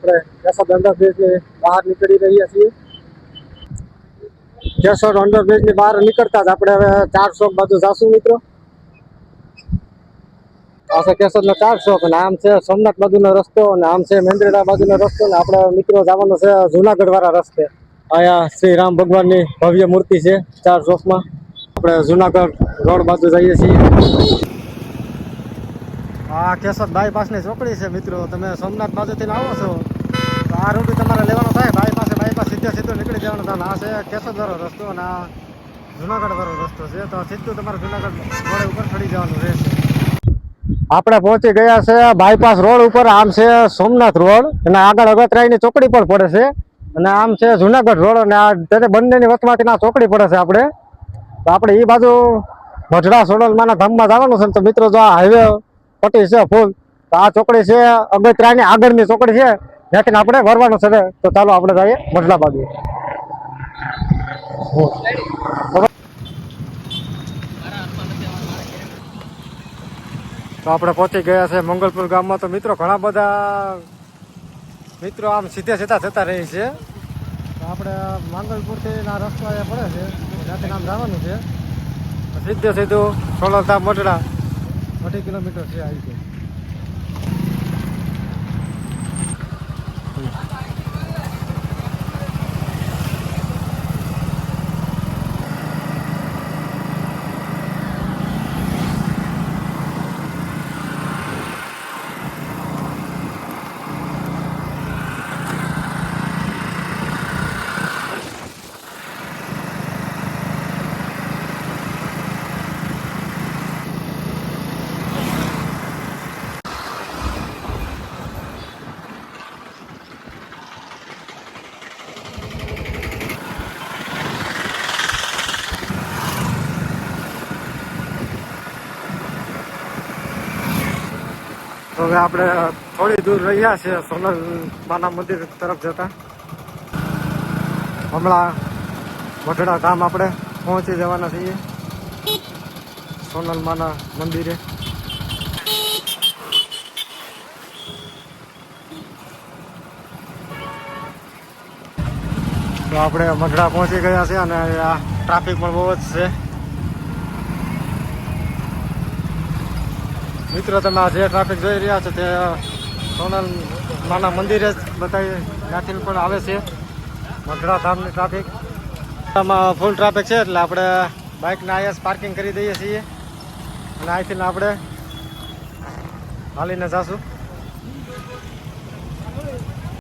કેશોદ અંડરબ્રિજની બહાર નીકળી રહ્યા છીએ. કેશોદ અંડરબ્રિજની બહાર નીકળતા જ આપણે હવે 4 ચોક બાજુ જાશું મિત્રો. આ છે કેશોદનો 4 ચોક અને આમ છે સોમનાથ બાજુનો રસ્તો અને આમ છે મેંદરડા બાજુનો રસ્તો ને આપણે મિત્રો જવાનું છે જુનાગઢ વાળા રસ્તે. અહીંયા શ્રી રામ ભગવાનની ભવ્ય મૂર્તિ છે 4 ચોકમાં. આપણે જુનાગઢ રોડ બાજુ જઈએ છીએ. આ કેશોદ બાયપાસની ચોકડી છે મિત્રો. તમે સોમનાથ બાજુથી આવો છો તો આ રૂટ તમારે લેવાનો થાય. બાયપાસ સીધો નીકળી જવાનો થાય. આ છે કેશોદ વાળો રસ્તો અને આ જુનાગઢ વાળો રસ્તો છે. તો સીધું તમારે જુનાગઢ રોડ ઉપર ચડી જવાનું રહેશે. આપણે પહોંચી ગયા છે બાયપાસ રોડ ઉપર. આમ છે સોમનાથ રોડ અને આગળ અગતરાયની ચોકડી પણ પડે છે અને આમ છે જુનાગઢ રોડ અને આ બંનેની વચમાંથી ચોકડી પડે છે. આપણે એ બાજુ મઢડા સોનલમાના ધામમાં જવાનું છે. તો મિત્રો જો આ હાઈવે પટ્ટી છે ફૂલ, તો આ ચોકડી છે અગતરાયની આગળની ચોકડી છે, ત્યાંથી આપણે વરવાનું છે. તો ચાલો આપણે જઈએ મઢડા બાજુ. તો આપણે પહોંચી ગયા છે મંગલપુર ગામમાં. તો મિત્રો ઘણા બધા મિત્રો આમ સીધા જતા રહે છે. તો આપણે મંગલપુરથી આ રસ્તો અહીંયા પડે છે, ત્યાંથી આમ જવાનું છે. સીધું સોનલધામ મઢડા 2 કિલોમીટર છે આવી છે. તો હવે આપણે થોડી દૂર રહ્યા છે સોનલમાના મંદિર તરફ જતા. હમણાં મઢડા ધામ આપણે પહોંચી જવાના છીએ સોનલમાના મંદિરે. તો આપણે મઢડા પહોંચી ગયા છે અને આ ટ્રાફિક પણ બહુ જ છે. મિત્રો તમે જે ટ્રાફિક જોઈ રહ્યા છો તે સોનલમાના મંદિરે જ બતાવી ત્યાંથી પણ આવે છે મઢડા ધામની ટ્રાફિક. આમાં ફૂલ ટ્રાફિક છે એટલે આપણે બાઇકને અહીંયા પાર્કિંગ કરી દઈએ છીએ અને અહીંથી આપણે હાલીને જઈશું.